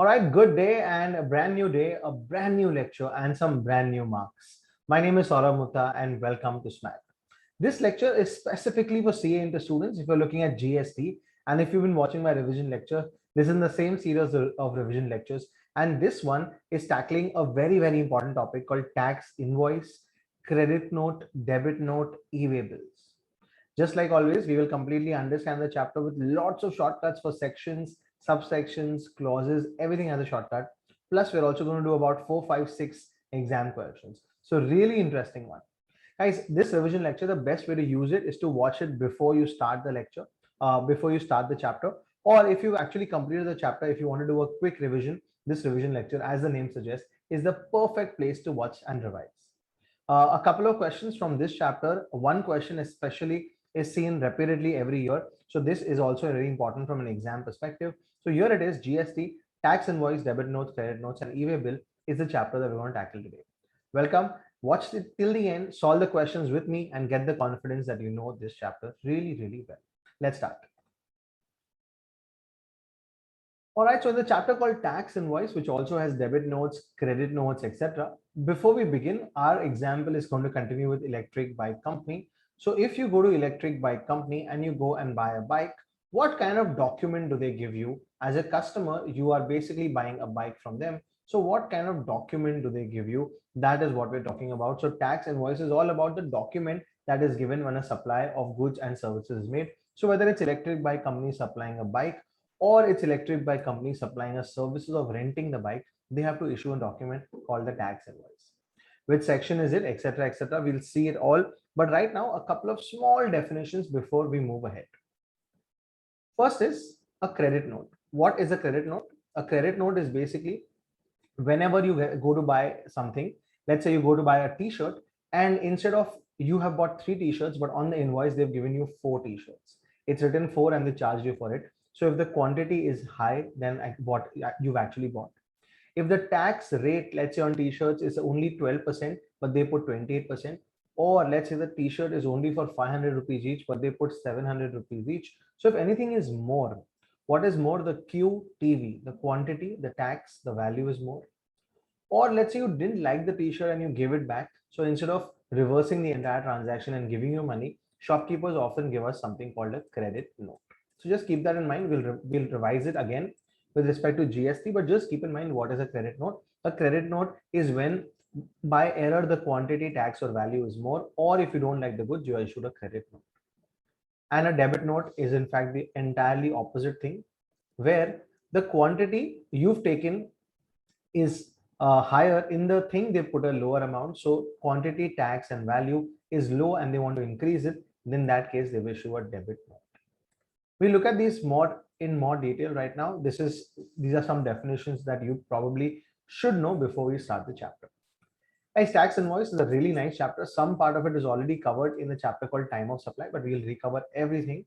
All right, good day and a brand new day, a brand new lecture, and some brand new marks. My name is Saurabh Mutta, and welcome to SMAC. This lecture is specifically for CA Inter students if you're looking at GST, and if you've been watching my revision lecture, this is in the same series of revision lectures, and this one is tackling a very important topic called tax invoice, credit note, debit note, e-way bills. Just like always, we will completely understand the chapter with lots of shortcuts for sections, subsections, clauses, everything has a shortcut. Plus, we're also going to do about 4, 5, 6 exam questions. So really interesting one. Guys, this revision lecture, the best way to use it is to watch it before you start the lecture, before you start the chapter. Or if you've actually completed the chapter, if you want to do a quick revision, this revision lecture, as the name suggests, is the perfect place to watch and revise. A couple of questions from this chapter. One question especially is seen repeatedly every year. So this is also very important from an exam perspective. So here it is: GST, tax invoice, debit notes, credit notes, and e-way bill is the chapter that we're going to tackle today. Welcome. Watch it till the end, solve the questions with me, and get the confidence that you know this chapter really well. Let's start. All right, so the chapter called tax invoice, which also has debit notes, credit notes, etc. Before we begin, our example is going to continue with electric bike company. So if you go to electric bike company and you go and buy a bike, what kind of document do they give you? As a customer, you are basically buying a bike from them. So what kind of document do they give you? That is what we're talking about. So tax invoice is all about the document that is given when a supply of goods and services is made. So whether it's electric bike company supplying a bike, or it's electric bike company supplying us services of renting the bike, they have to issue a document called the tax invoice. Which section is it, etc. We'll see it all. But right now, a couple of small definitions before we move ahead. First is a credit note. What is a credit note? A credit note is basically whenever you go to buy something, let's say you go to buy a t-shirt, and instead of you have bought 3 t-shirts, but on the invoice they've given you 4 t-shirts. It's written 4 and they charged you for it. So if the quantity is high, then what you've actually bought. If the tax rate, let's say on t-shirts, is only 12%, but they put 28%, or let's say the t-shirt is only for 500 rupees each, but they put 700 rupees each. So if anything is more, what is more? The QTV, the quantity, the tax, the value is more. Or let's say you didn't like the t-shirt and you gave it back. So instead of reversing the entire transaction and giving you money, shopkeepers often give us something called a credit note. So just keep that in mind. We'll revise it again with respect to GST, but just keep in mind what is a credit note. A credit note is when by error the quantity, tax, or value is more, or if you don't like the goods, you are issued a credit note. And a debit note is in fact the entirely opposite thing, where the quantity you've taken is higher. In the thing they put a lower amount, so quantity, tax, and value is low and they want to increase it. Then in that case they will issue a debit note. We look at these more in more detail right now. These are some definitions that you probably should know before we start the chapter. Guys, tax invoice is a really nice chapter. Some part of it is already covered in the chapter called time of supply, but we'll recover everything.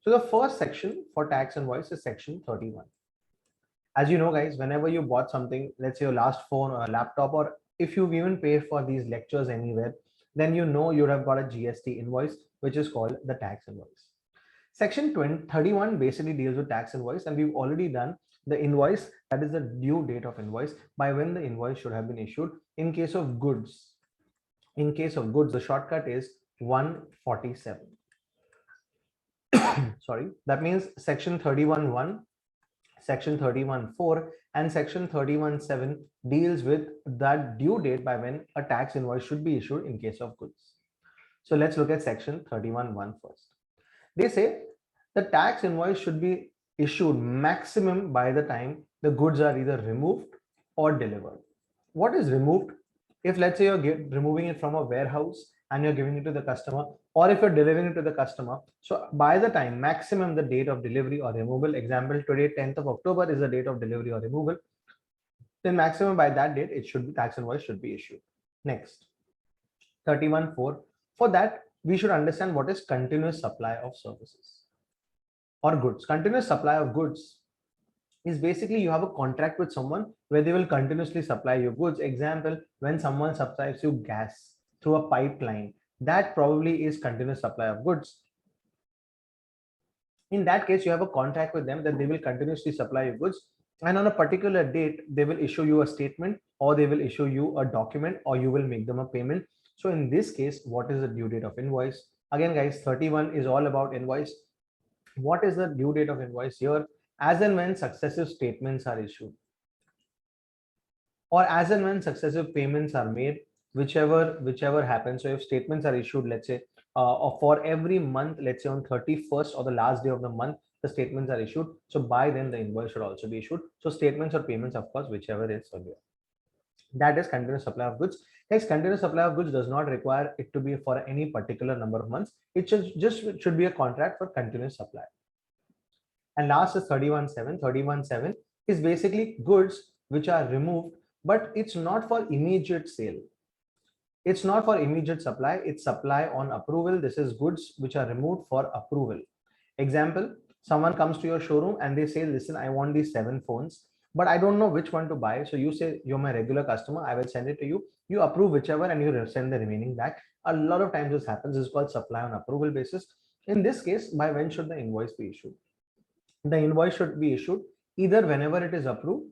So the first section for tax invoice is section 31. As you know, guys, whenever you bought something, let's say your last phone or a laptop, or if you've even paid for these lectures anywhere, then you know you'd have got a GST invoice, which is called the tax invoice. Section 31 basically deals with tax invoice, and we've already done the invoice, that is the due date of invoice, by when the invoice should have been issued. In case of goods, the shortcut is 147. Sorry, that means section 31.1, section 31.4, and section 31.7 deals with that due date by when a tax invoice should be issued in case of goods. So let's look at section 31.1 first. They say the tax invoice should be issued maximum by the time the goods are either removed or delivered. What is removed? If let's say you're removing it from a warehouse and you're giving it to the customer, or if you're delivering it to the customer, so by the time maximum the date of delivery or removal, example today 10th of October is the date of delivery or removal, then maximum by that date it should be, tax invoice should be issued. Next, 31.4. For that we should understand what is continuous supply of services or goods. Continuous supply of goods is basically you have a contract with someone where they will continuously supply you goods. Example, when someone supplies you gas through a pipeline, that probably is continuous supply of goods. In that case, you have a contract with them that they will continuously supply you goods. and on a particular date they will issue you a statement, or they will issue you a document, or you will make them a payment. So in this case, what is the due date of invoice? Again guys, 31 is all about invoice. What is the due date of invoice here? As and when successive statements are issued, or as and when successive payments are made, whichever happens. So if statements are issued, let's say or for every month, let's say on 31st or the last day of the month, the statements are issued, so by then the invoice should also be issued. So statements or payments, of course, whichever is earlier. That is continuous supply of goods. Guys, continuous supply of goods does not require it to be for any particular number of months. It should be a contract for continuous supply. And last is 31.7. 31.7 is basically goods which are removed, but it's not for immediate sale. It's not for immediate supply. It's supply on approval. This is goods which are removed for approval. Example, someone comes to your showroom and they say, listen, I want these 7 phones, but I don't know which one to buy. So you say, you're my regular customer, I will send it to you. You approve whichever and you send the remaining back. A lot of times this happens. This is called supply on approval basis. In this case, by when should the invoice be issued? The invoice should be issued either whenever it is approved,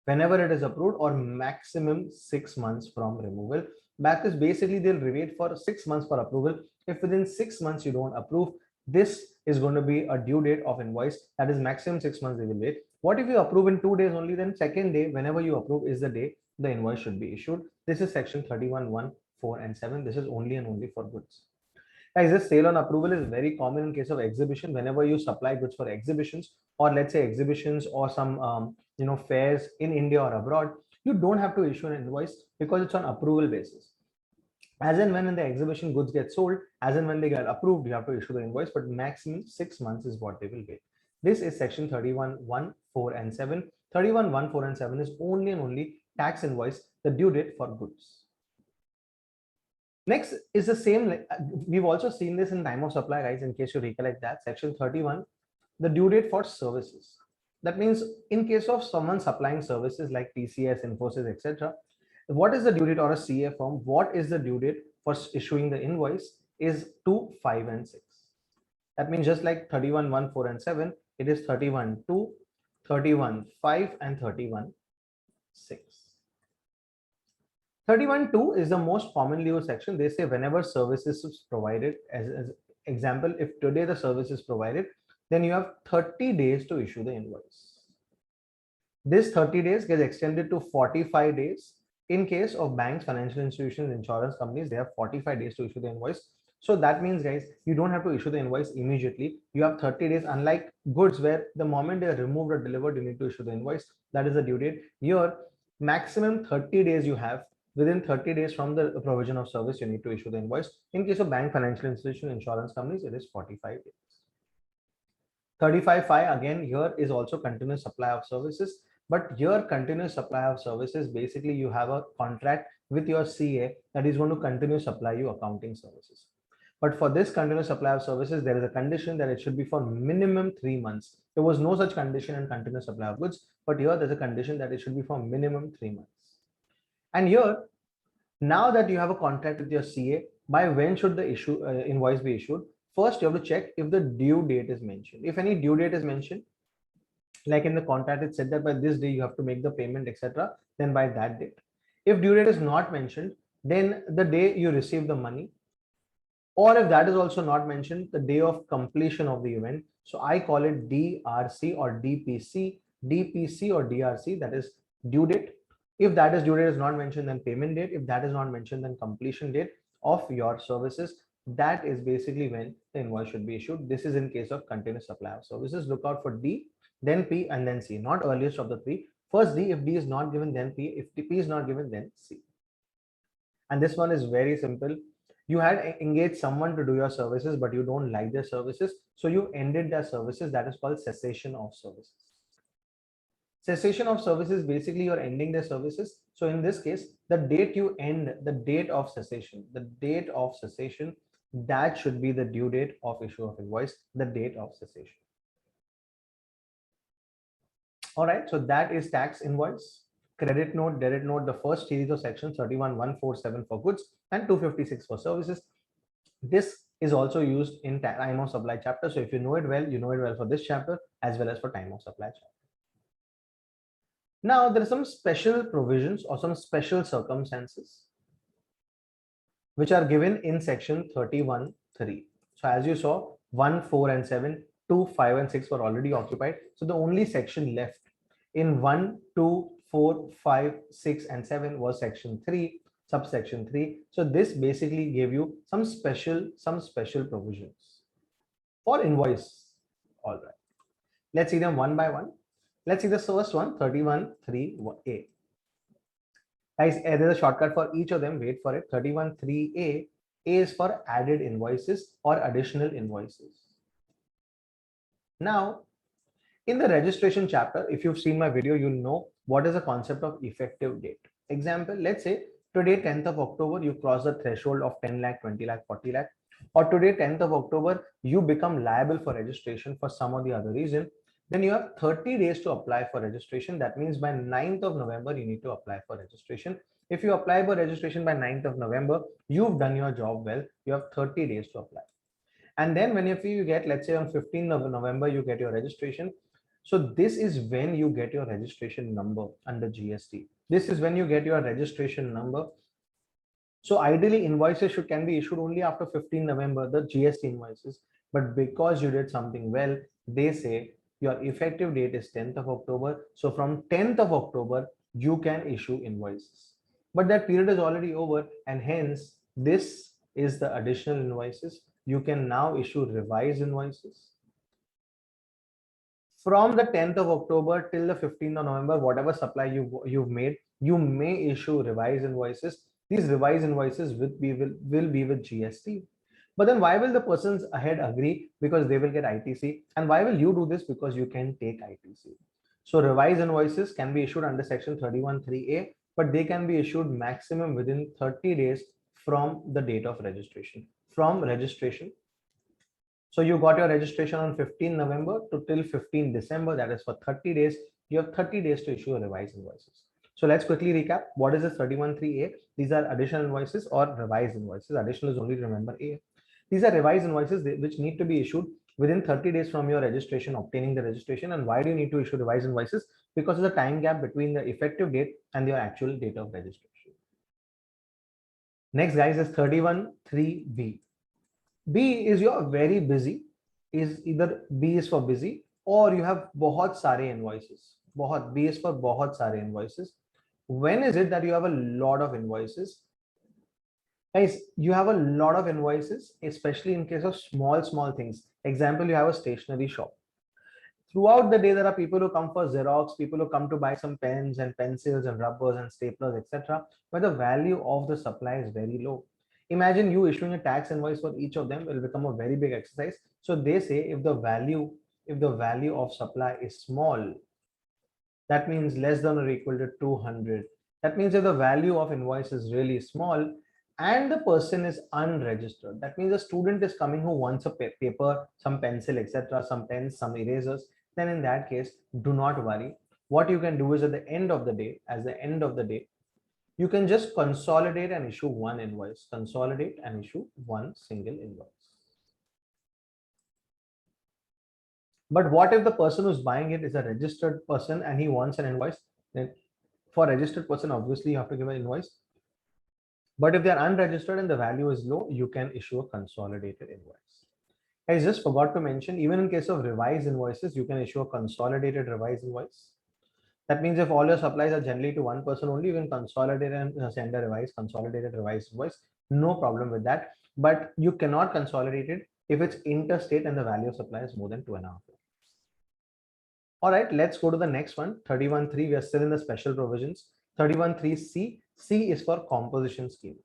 or maximum 6 months from removal. That is basically they'll wait for 6 months for approval. If within 6 months you don't approve, this is going to be a due date of invoice. That is maximum 6 months they will wait. What if you approve in 2 days only? Then second day, whenever you approve, is the day the invoice should be issued. This is section 31(1), 4 and 7. This is only and only for goods. Guys, this sale on approval is very common in case of exhibition. Whenever you supply goods for exhibitions, or let's say exhibitions or some fairs in India or abroad, you don't have to issue an invoice because it's on approval basis. As and when in the exhibition goods get sold, as and when they get approved, you have to issue the invoice, but maximum 6 months is what they will wait. This is section 31(1), 4 and 7. 31(1), 4 and 7 is only and only tax invoice, the due date for goods. Next is the same. We've also seen this in time of supply, guys, in case you recollect that. Section 31, the due date for services. That means in case of someone supplying services like TCS, Infosys, etc., what is the due date, or a CA firm, what is the due date for issuing the invoice is 2, 5 and 6. That means just like 31(1), 4 and 7, it is 31(2), 31(5) and 31(6). 31(2) is the most commonly used section. They say whenever services is provided, as example, if today the service is provided, then you have 30 days to issue the invoice. This 30 days gets extended to 45 days. In case of banks, financial institutions, insurance companies, they have 45 days to issue the invoice. So that means, guys, you don't have to issue the invoice immediately. You have 30 days, unlike goods where the moment they are removed or delivered, you need to issue the invoice. That is the due date. Here, maximum 30 days you have. Within 30 days from the provision of service, you need to issue the invoice. In case of bank, financial institution, insurance companies, it is 45 days. 35(5) again here is also continuous supply of services, but here continuous supply of services, basically you have a contract with your CA that is going to continue supply you accounting services. But for this continuous supply of services, there is a condition that it should be for minimum 3 months. There was no such condition in continuous supply of goods, but here there's a condition that it should be for minimum 3 months. And here, now that you have a contract with your CA, by when should the invoice be issued? First, you have to check if the due date is mentioned. If any due date is mentioned, like in the contract, it said that by this day you have to make the payment, etc., then by that date. If due date is not mentioned, then the day you receive the money, or if that is also not mentioned, the day of completion of the event. So I call it DRC or DPC, DPC or DRC, that is due date. If that is due date is not mentioned, then payment date. If that is not mentioned, then completion date of your services. That is basically when the invoice should be issued. This is in case of continuous supply of services. Look out for D, then P, and then C. Not earliest of the three. First D. If D is not given, then P. If P is not given, then C. And this one is very simple. You had engaged someone to do your services, but you don't like their services, so you ended their services. That is called cessation of services. Cessation of services, basically you're ending their services. So in this case, the date you end, the date of cessation, that should be the due date of issue of invoice, the date of cessation. All right, so that is tax invoice, credit note, debit note, the first series of sections 31(147) for goods and 256 for services. This is also used in time of supply chapter. So if you know it well, you know it well for this chapter as well as for time of supply chapter. Now there are some special provisions or some special circumstances which are given in section 31(3). So as you saw, 1, 4 and 7, 2, 5 and 6 were already occupied. So the only section left in 1, 2, 4, 5, 6 and 7 was section 3, subsection 3. So this basically gave you some special provisions for invoice. All right. Let's see them one by one. Let's see the first one, 31(3)(a). Guys, there's a shortcut for each of them. Wait for it. 31(3)(a). A is for added invoices or additional invoices. Now, in the registration chapter, if you've seen my video, you'll know what is the concept of effective date. Example, let's say today, 10th of October, you cross the threshold of 10 lakh, 20 lakh, 40 lakh, or today, 10th of October, you become liable for registration for some or the other reason. Then you have 30 days to apply for registration. That means by 9th of November, you need to apply for registration. If you apply for registration by 9th of November, you've done your job well. You have 30 days to apply. And then when you get, let's say on 15th of November, you get your registration. So this is when you get your registration number under GST. This is when you get your registration number. So ideally invoices can be issued only after 15 November, the GST invoices. But because you did something well, they say your effective date is 10th of October. So from 10th of October, you can issue invoices. But that period is already over, and hence this is the additional invoices. You can now issue revised invoices. From the 10th of October till the 15th of November, whatever supply you've made, you may issue revised invoices. These revised invoices will be with GST. But then why will the persons ahead agree? Because they will get ITC. And why will you do this? Because you can take ITC. So revised invoices can be issued under section 31(3)(a), but they can be issued maximum within 30 days from the date of registration. From registration. So you got your registration on 15 November to till 15 December. That is for 30 days. You have 30 days to issue a revised invoices. So let's quickly recap. What is this 31(3)(a)? These are additional invoices or revised invoices. Additional is only, remember, A. These are revised invoices which need to be issued within 30 days from your registration, obtaining the registration. And why do you need to issue revised invoices? Because of the time gap between the effective date and your actual date of registration. Next, guys, is 31(3)(b). B is you're very busy, is either B is for busy, or you have बहुत सारे invoices. B is for बहुत सारे invoices. When is it that you have a lot of invoices? Guys, you have a lot of invoices, especially in case of small things. Example, you have a stationery shop. Throughout the day, there are people who come for Xerox, people who come to buy some pens and pencils and rubbers and staplers, etc. But the value of the supply is very low. Imagine you issuing a tax invoice for each of them will become a very big exercise. So they say if the value of supply is small, that means less than or equal to 200. That means if the value of invoice is really small and the person is unregistered, that means a student is coming who wants a paper, some pencil, etc., some pens, some erasers, then in that case, do not worry. What you can do is at the end of the day, you can just consolidate and issue one invoice. Consolidate and issue one single invoice. But what if the person who's buying it is a registered person and he wants an invoice? Then for a registered person, obviously you have to give an invoice. But if they're unregistered and the value is low, you can issue a consolidated invoice. I just forgot to mention, even in case of revised invoices, you can issue a consolidated revised invoice. That means if all your supplies are generally to one person only, you can consolidate and send a consolidated revised invoice. No problem with that. But you cannot consolidate it if it's interstate and the value of supply is more than 2.5 lakhs. All right, let's go to the next one. 31(3). We are still in the special provisions. 31(3)(c). C is for composition scheme.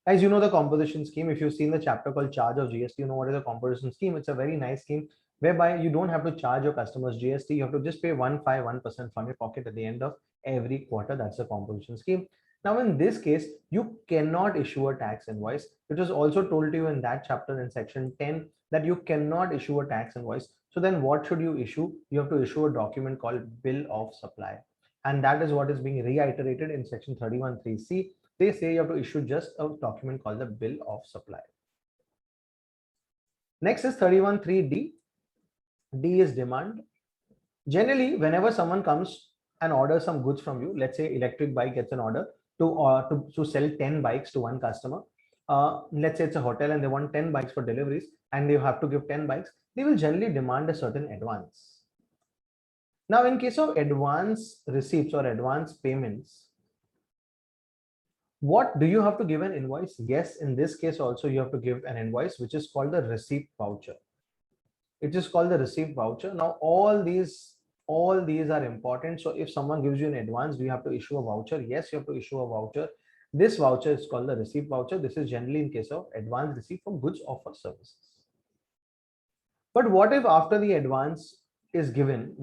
Guys, you know the composition scheme. If you've seen the chapter called Charge of GST, you know what is a composition scheme. It's a very nice scheme whereby you don't have to charge your customers GST. You have to just pay 151% from your pocket at the end of every quarter. That's the composition scheme. Now, in this case, you cannot issue a tax invoice. It was also told to you in that chapter in section 10 that you cannot issue a tax invoice. So then what should you issue? You have to issue a document called bill of supply. And that is what is being reiterated in section 31(3)(c). They say you have to issue just a document called the bill of supply. Next is 31(3)(d). D is demand. Generally, whenever someone comes and orders some goods from you, let's say Electric Bike gets an order to sell 10 bikes to one customer. Let's say it's a hotel and they want 10 bikes for deliveries and they have to give 10 bikes, they will generally demand a certain advance. Now, in case of advance receipts or advance payments, what do you have to give an invoice? Yes, in this case also you have to give an invoice, which is called the receipt voucher. It is called the receipt voucher. Now, all these are important. So if someone gives you an advance, do you have to issue a voucher? Yes, you have to issue a voucher. This voucher is called the receipt voucher. This is generally in case of advance receipt for goods or for services. But what if after the advance is given,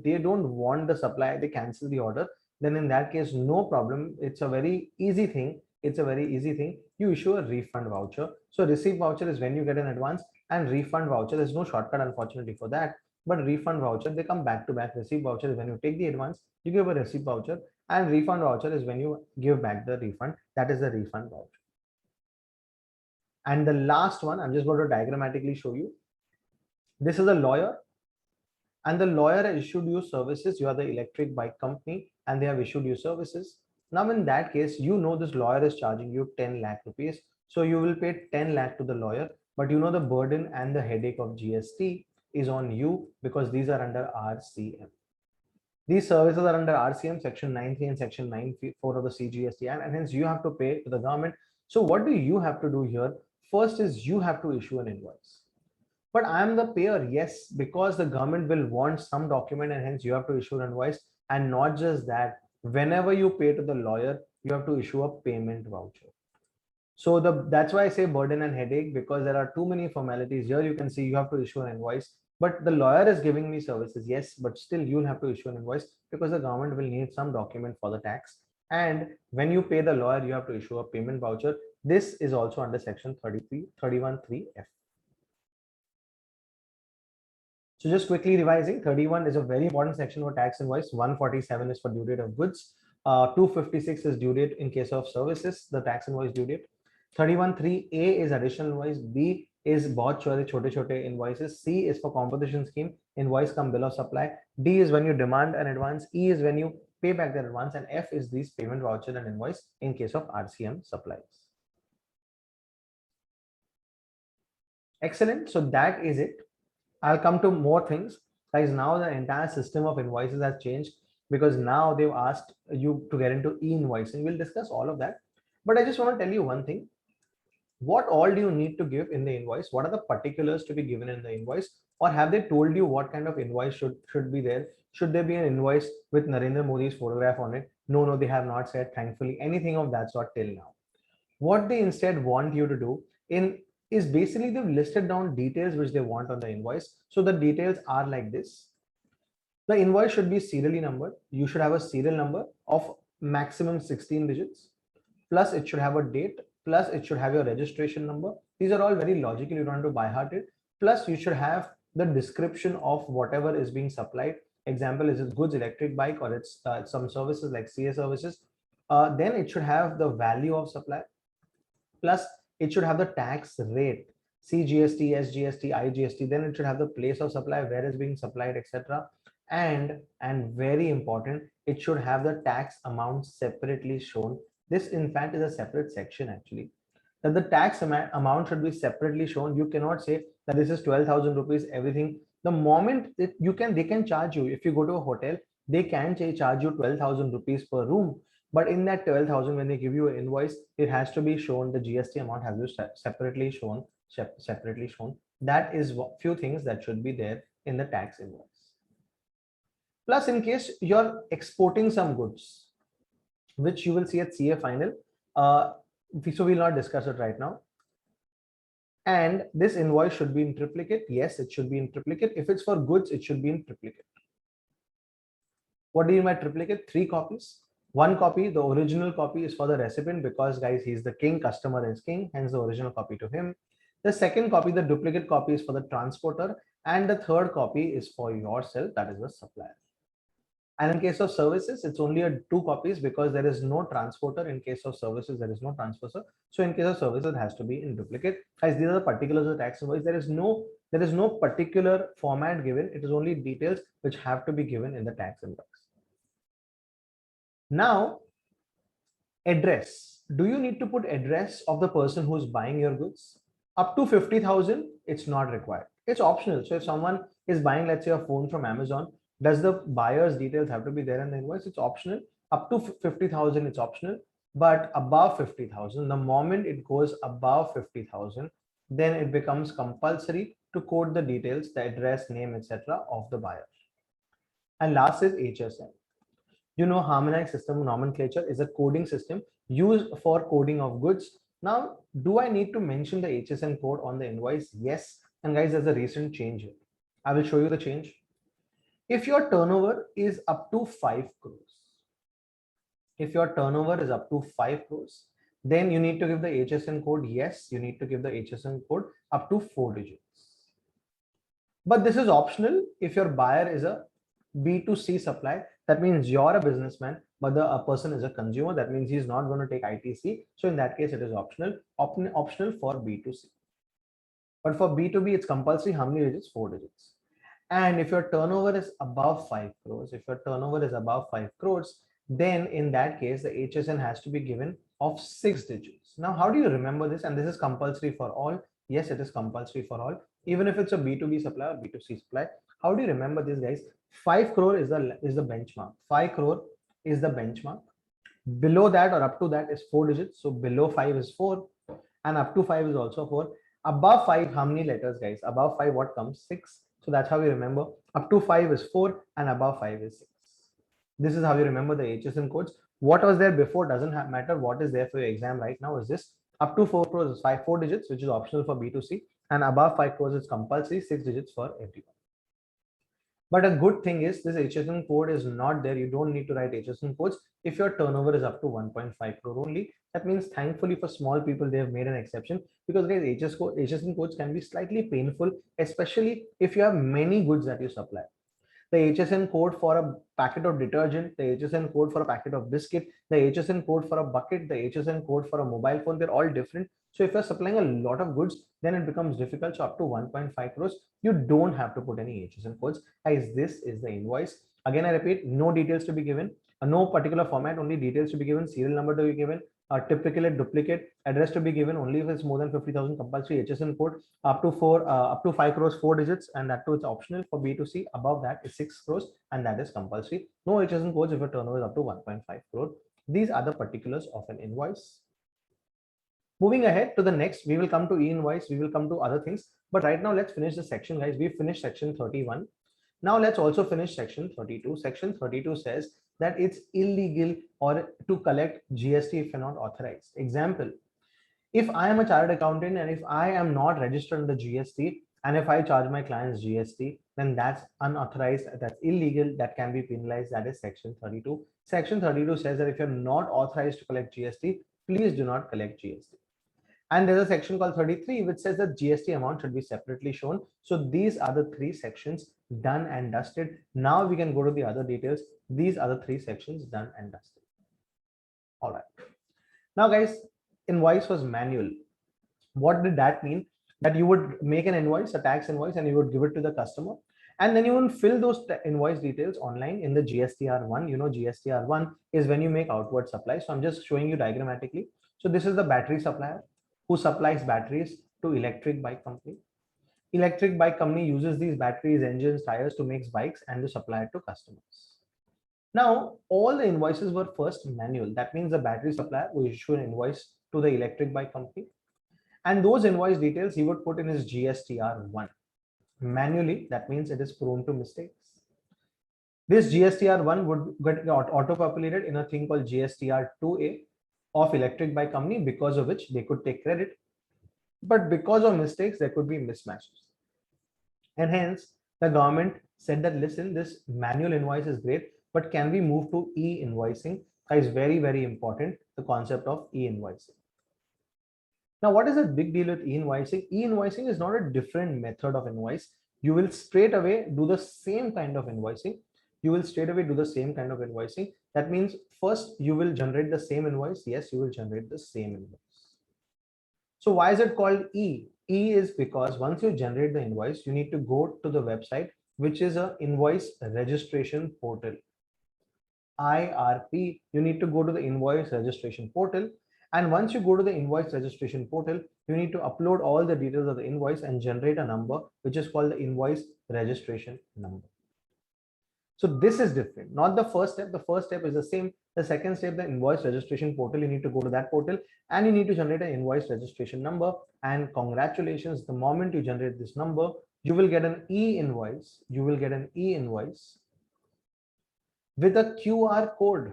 they don't want the supply, they cancel the order, then in that case, no problem. It's a very easy thing. You issue a refund voucher. So receipt voucher is when you get an advance, and refund voucher, there's no shortcut unfortunately for that, but refund voucher, they come back to back. Receipt voucher is when you take the advance, you give a receipt voucher, and refund voucher is when you give back the refund. That is the refund voucher. And the last one, I'm just going to diagrammatically show you. This is a lawyer, and the lawyer has issued you services. You are the Electric Bike company and they have issued you services. Now, in that case, you know this lawyer is charging you 10 lakh rupees. So you will pay 10 lakh to the lawyer, but you know the burden and the headache of GST is on you because these are under RCM. These services are under RCM section 9.3 and section 9.4 of the CGST, and hence you have to pay to the government. So what do you have to do here? First is you have to issue an invoice. But I am the payer, yes, because the government will want some document and hence you have to issue an invoice. And not just that, whenever you pay to the lawyer, you have to issue a payment voucher. So that's why I say burden and headache, because there are too many formalities. Here you can see you have to issue an invoice, but the lawyer is giving me services, yes, but still you'll have to issue an invoice because the government will need some document for the tax. And when you pay the lawyer, you have to issue a payment voucher. This is also under section 31(3)(f). So just quickly revising, 31 is a very important section for tax invoice. 147 is for due date of goods. 256 is due date in case of services, the tax invoice due date. 31(3)(a) is additional invoice. B is bahut chote chote invoices. C is for composition scheme, invoice come bill of supply. D is when you demand an advance. E is when you pay back the advance, and F is these payment voucher and invoice in case of RCM supplies. Excellent. So that is it. I'll come to more things. Guys, now the entire system of invoices has changed because now they've asked you to get into e-invoicing. We'll discuss all of that. But I just want to tell you one thing. What all do you need to give in the invoice? What are the particulars to be given in the invoice? Or have they told you what kind of invoice should be there? Should there be an invoice with Narendra Modi's photograph on it? No, they have not said, thankfully, anything of that sort till now. What they instead want you to do is basically they've listed down details which they want on the invoice. So the details are like this. The invoice should be serially numbered. You should have a serial number of maximum 16 digits. Plus it should have a date. Plus it should have your registration number. These are all very logical. You don't have to by heart it. Plus you should have the description of whatever is being supplied. Example, is it goods, Electric Bike, or it's some services like CA services. Then it should have the value of supply. Plus it should have the tax rate, CGST, SGST, IGST. Then it should have the place of supply, where is being supplied, etc. And very important, it should have the tax amount separately shown. This in fact is a separate section actually, that the tax amount should be separately shown. You cannot say that this is 12,000 rupees, everything. The moment that they can charge you, if you go to a hotel, they can charge you 12,000 rupees per room. But in that 12,000, when they give you an invoice, it has to be shown, the GST amount has to be separately shown. That is few things that should be there in the tax invoice. Plus, in case you're exporting some goods, which you will see at CA final, so we'll not discuss it right now. And this invoice should be in triplicate. Yes, it should be in triplicate. If it's for goods, it should be in triplicate. What do you mean by triplicate? 3 copies. 1 copy, the original copy, is for the recipient because, guys, he's the king, customer is king, hence the original copy to him. The second copy, the duplicate copy, is for the transporter, and the third copy is for yourself, that is the supplier. And in case of services, it's only 2 copies because there is no transporter. In case of services, there is no transporter. So in case of services, it has to be in duplicate. Guys, these are the particulars of the tax invoice. There is no There is no particular format given. It is only details which have to be given in the tax invoice. Now, address. Do you need to put address of the person who is buying your goods? Up to 50,000, it's not required. It's optional. So if someone is buying, let's say, a phone from Amazon, does the buyer's details have to be there in the invoice? It's optional. Up to 50,000, it's optional. But above 50,000, the moment it goes above 50,000, then it becomes compulsory to quote the details, the address, name, etc. of the buyer. And last is HSN. You know, harmonized system nomenclature is a coding system used for coding of goods. Now, do I need to mention the HSN code on the invoice? Yes. And guys, there's a recent change here. I will show you the change. If your turnover is up to 5 crores, if your turnover is up to 5 crores, then you need to give the HSN code. Yes, you need to give the HSN code up to 4 digits. But this is optional if your buyer is a B2C supplier. That means you're a businessman, but the person is a consumer. That means he's not going to take ITC. So in that case, it is optional, optional for B2C. But for B2B, it's compulsory. How many digits? 4 digits. And if your turnover is above 5 crores, if your turnover is above 5 crores, then in that case, the HSN has to be given of 6 digits. Now, how do you remember this? And this is compulsory for all. Yes, it is compulsory for all. Even if it's a B2B supplier, B2C supplier. How do you remember this, guys? 5 crore is the benchmark. 5 crore is the benchmark. Below that or up to that is 4 digits. So below 5 is 4 and up to 5 is also 4. Above 5, how many letters, guys? Above 5, what comes? 6. So that's how we remember. Up to 5 is 4 and above 5 is 6. This is how you remember the HSN codes. What was there before doesn't matter. What is there for your exam right now is this. Up to 4 crores is 4 digits, which is optional for B2C, and above 5 crores is compulsory, 6 digits for everyone. But a good thing is this HSN code is not there. You don't need to write HSN codes if your turnover is up to 1.5 crore only. That means thankfully for small people, they have made an exception, because guys, HSN codes can be slightly painful, especially if you have many goods that you supply. The HSN code for a packet of detergent, the HSN code for a packet of biscuit, the HSN code for a bucket, the HSN code for a mobile phone, they're all different. So if you're supplying a lot of goods, then it becomes difficult. So up to 1.5 crores, you don't have to put any HSN codes. Guys, this is the invoice. Again, I repeat, no details to be given, no particular format, only details to be given, serial number to be given, typical duplicate, address to be given only if it's more than 50,000, compulsory HSN code, up to 5 crores 4 digits, and that too it's optional for B2C. Above that is 6 crores and that is compulsory. No HSN codes if your turnover is up to 1.5 crore. These are the particulars of an invoice. Moving ahead to the next, we will come to e-invoice, we will come to other things, but right now let's finish the section, guys. We finished section 31. Now let's also finish section 32. Section 32 says that it's illegal or to collect GST if you're not authorized. Example, if I am a chartered accountant and if I am not registered in the GST, and if I charge my clients GST, then that's unauthorized, that's illegal, that can be penalized. That is section 32. Section 32 says that if you're not authorized to collect GST, please do not collect GST. And there's a section called 33 which says that GST amount should be separately shown. So these are the 3 sections done and dusted. Now we can go to the other details. These are the 3 sections done and dusted. All right. Now guys, invoice was manual. What did that mean? That you would make an invoice, a tax invoice, and you would give it to the customer. And then you will fill those invoice details online in the GSTR1. You know, GSTR1 is when you make outward supply. So I'm just showing you diagrammatically. So this is the battery supplier who supplies batteries to electric bike company. Electric bike company uses these batteries, engines, tires to make bikes and to supply it to customers. Now, all the invoices were first manual. That means the battery supplier will issue an invoice to the electric bike company. And those invoice details he would put in his GSTR1. Manually, that means it is prone to mistakes. This GSTR1 would get auto-populated in a thing called GSTR2A of electric bike company, because of which they could take credit. But because of mistakes, there could be mismatches. And hence, the government said that, listen, this manual invoice is great, but can we move to e-invoicing? That is very, very important, the concept of e-invoicing. Now, what is the big deal with e-invoicing? E-invoicing is not a different method of invoice. You will straight away do the same kind of invoicing. That means first you will generate the same invoice. Yes, you will generate the same invoice. So why is it called E? E is because once you generate the invoice, you need to go to the website, which is a invoice registration portal. IRP, you need to go to the invoice registration portal. And once you go to the invoice registration portal, you need to upload all the details of the invoice and generate a number, which is called the invoice registration number. So this is different, not the first step. The first step is the same. The second step, the invoice registration portal, you need to go to that portal and you need to generate an invoice registration number. And congratulations, the moment you generate this number, you will get an e-invoice. You will get an e-invoice with a QR code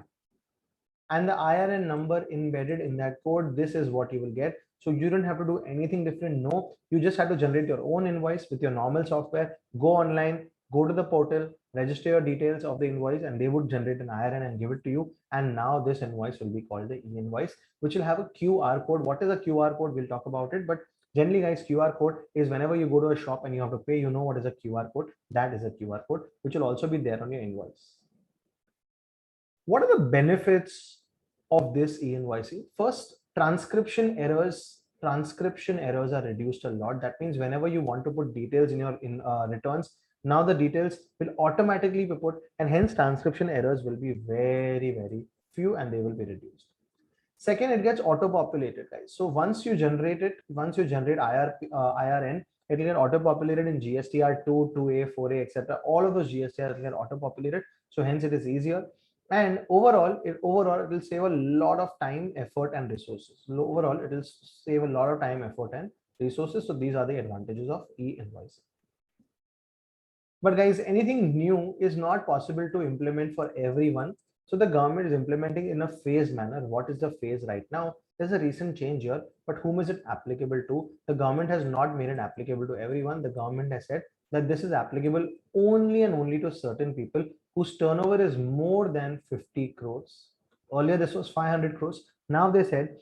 and the IRN number embedded in that code. This is what you will get. So you don't have to do anything different. No, you just have to generate your own invoice with your normal software. Go online, go to the portal, register your details of the invoice, and they would generate an IRN and give it to you. And now this invoice will be called the e-invoice, which will have a QR code. What is a QR code? We'll talk about it. But generally, guys, QR code is whenever you go to a shop and you have to pay, you know what is a QR code. That is a QR code, which will also be there on your invoice. What are the benefits of this e-invoicing? First, transcription errors are reduced a lot. That means whenever you want to put details in your returns, now the details will automatically be put, and hence transcription errors will be very, very few and they will be reduced. Second, it gets auto-populated, guys. So once you generate IRN, it will get auto-populated in GSTR 2, 2A, 4A, etc. All of those GSTR will get auto-populated. So hence it is easier. And overall, it will save a lot of time, effort, and resources. So overall, it will save a lot of time, effort, and resources. So these are the advantages of e-invoicing. But guys, anything new is not possible to implement for everyone. So the government is implementing in a phased manner. What is the phase right now? There's a recent change here, but whom is it applicable to? The government has not made it applicable to everyone. The government has said that this is applicable only and only to certain people whose turnover is more than 50 crores. Earlier, this was 500 crores. Now they said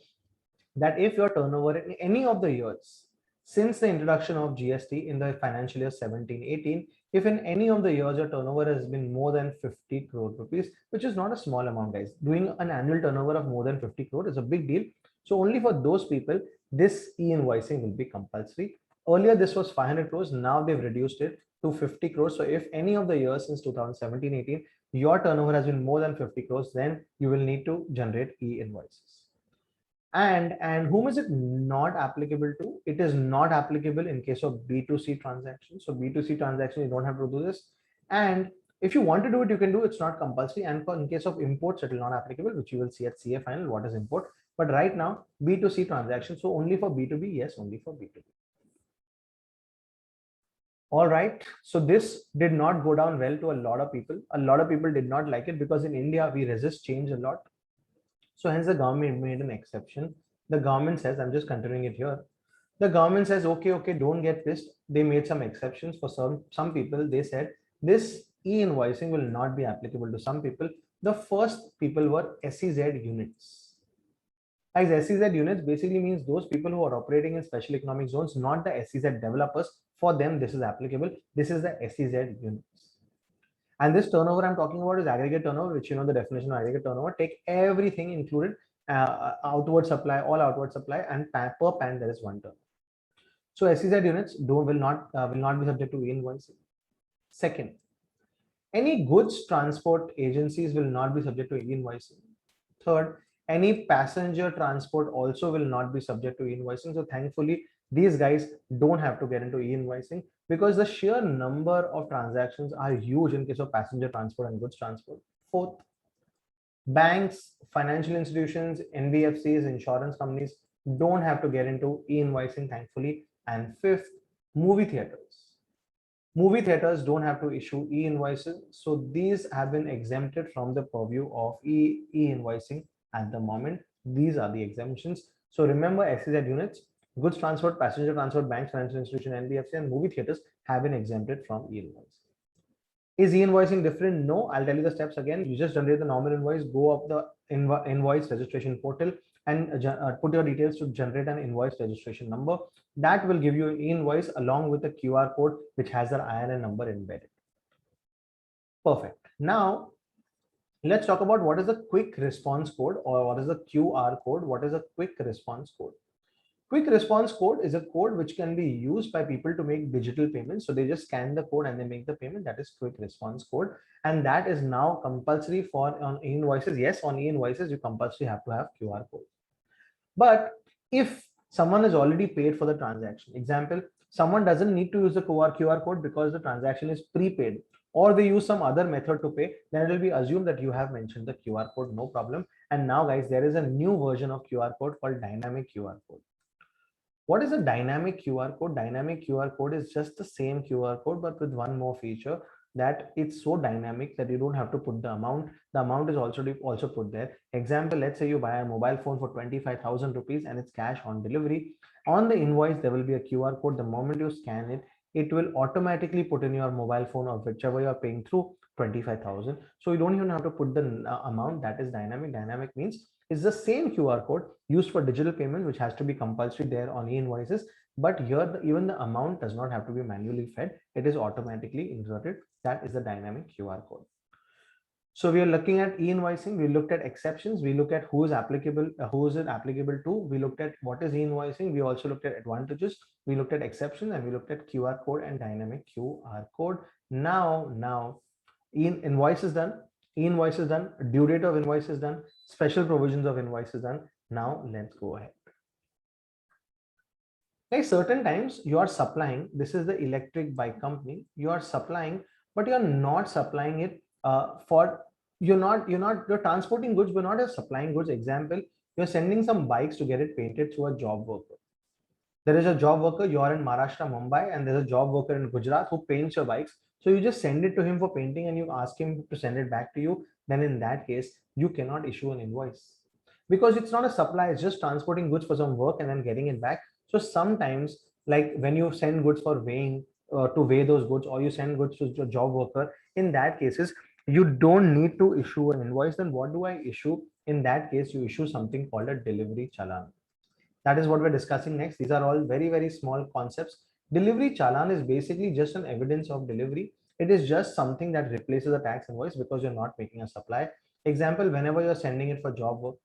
that if your turnover in any of the years since the introduction of GST in the financial year 17-18, if in any of the years your turnover has been more than 50 crore rupees, which is not a small amount, guys. Doing an annual turnover of more than 50 crore is a big deal. So only for those people, this e-invoicing will be compulsory. Earlier, this was 500 crores. Now they've reduced it to 50 crores. So if any of the years since 2017-18, your turnover has been more than 50 crores, then you will need to generate e-invoices. And whom is it not applicable to? It is not applicable in case of B2C transactions. So B2C transaction, you don't have to do this. And if you want to do it, you can do it. It's not compulsory. And in case of imports, it will not applicable, which you will see at CA final, what is import. But right now, B2C transactions. So only for B2B, yes, only for B2B. All right. So this did not go down well to a lot of people. A lot of people did not like it because in India, we resist change a lot. So hence the government made an exception. The government says, I'm just continuing it here. The government says, okay, don't get pissed. They made some exceptions for some people. They said this e-invoicing will not be applicable to some people. The first people were SEZ units. As SEZ units basically means those people who are operating in special economic zones, not the SEZ developers. For them, this is applicable. This is the SEZ units. And this turnover I'm talking about is aggregate turnover, which you know the definition of aggregate turnover. Take everything included, outward supply, all outward supply, and per pan there is one turnover. So SEZ units will not be subject to e-invoicing. Second, any goods transport agencies will not be subject to e-invoicing. Third, any passenger transport also will not be subject to e-invoicing. So thankfully, these guys don't have to get into e-invoicing because the sheer number of transactions are huge in case of passenger transport and goods transport. Fourth, banks, financial institutions, NBFCs, insurance companies don't have to get into e-invoicing, thankfully. And fifth, movie theaters. Movie theaters don't have to issue e-invoices. So these have been exempted from the purview of e-invoicing at the moment. These are the exemptions. So remember, SEZ units, goods transport, passenger transport, banks, financial institution, NBFC, and movie theaters have been exempted from e-invoicing. Is e-invoicing different? No, I'll tell you the steps again. You just generate the normal invoice, go up the invoice registration portal and put your details to generate an invoice registration number. That will give you an invoice along with a QR code which has an IRN number embedded. Perfect. Now, let's talk about what is the quick response code or what is the QR code. What is a quick response code? Quick response code is a code which can be used by people to make digital payments. So they just scan the code and they make the payment. That is quick response code. And that is now compulsory for on invoices. Yes, on invoices, you compulsory have to have QR code. But if someone has already paid for the transaction, example, someone doesn't need to use the QR code because the transaction is prepaid, or they use some other method to pay, then it will be assumed that you have mentioned the QR code, no problem. And now guys, there is a new version of QR code called dynamic QR code. What is a dynamic QR code? Dynamic QR code is just the same QR code, but with one more feature, that it's so dynamic that you don't have to put the amount. The amount is also put there. Example, let's say you buy a mobile phone for 25,000 rupees and it's cash on delivery. On the invoice, there will be a QR code. The moment you scan it, it will automatically put in your mobile phone or whichever you're paying through 25,000. So you don't even have to put the amount. That is dynamic. Dynamic means it's the same QR code used for digital payment, which has to be compulsory there on e-invoices. But here, even the amount does not have to be manually fed. It is automatically inserted. That is the dynamic QR code. So we are looking at e-invoicing. We looked at exceptions. We look at who is applicable, who is it applicable to. We looked at what is e-invoicing. We also looked at advantages. We looked at exceptions, and we looked at QR code and dynamic QR code. Now, invoice is done. E-invoice is done. Due date of invoice is done. Special provisions of invoice is done. Now let's go ahead. Okay, certain times you are supplying. This is the electric bike company. You are supplying, but you're not supplying it for you're transporting goods, but not as supplying goods. Example, you're sending some bikes to get it painted through a job worker. There is a job worker, you're in Maharashtra, Mumbai, and there's a job worker in Gujarat who paints your bikes. So you just send it to him for painting and you ask him to send it back to you. Then in that case, you cannot issue an invoice because it's not a supply, it's just transporting goods for some work and then getting it back. So sometimes, like when you send goods for weighing, to weigh those goods, or you send goods to a job worker, in that cases, you don't need to issue an invoice. Then what do I issue? In that case, you issue something called a delivery challan. That is what we're discussing next. These are all very, very small concepts. Delivery challan is basically just an evidence of delivery. It is just something that replaces a tax invoice because you're not making a supply. Example, whenever you're sending it for job work,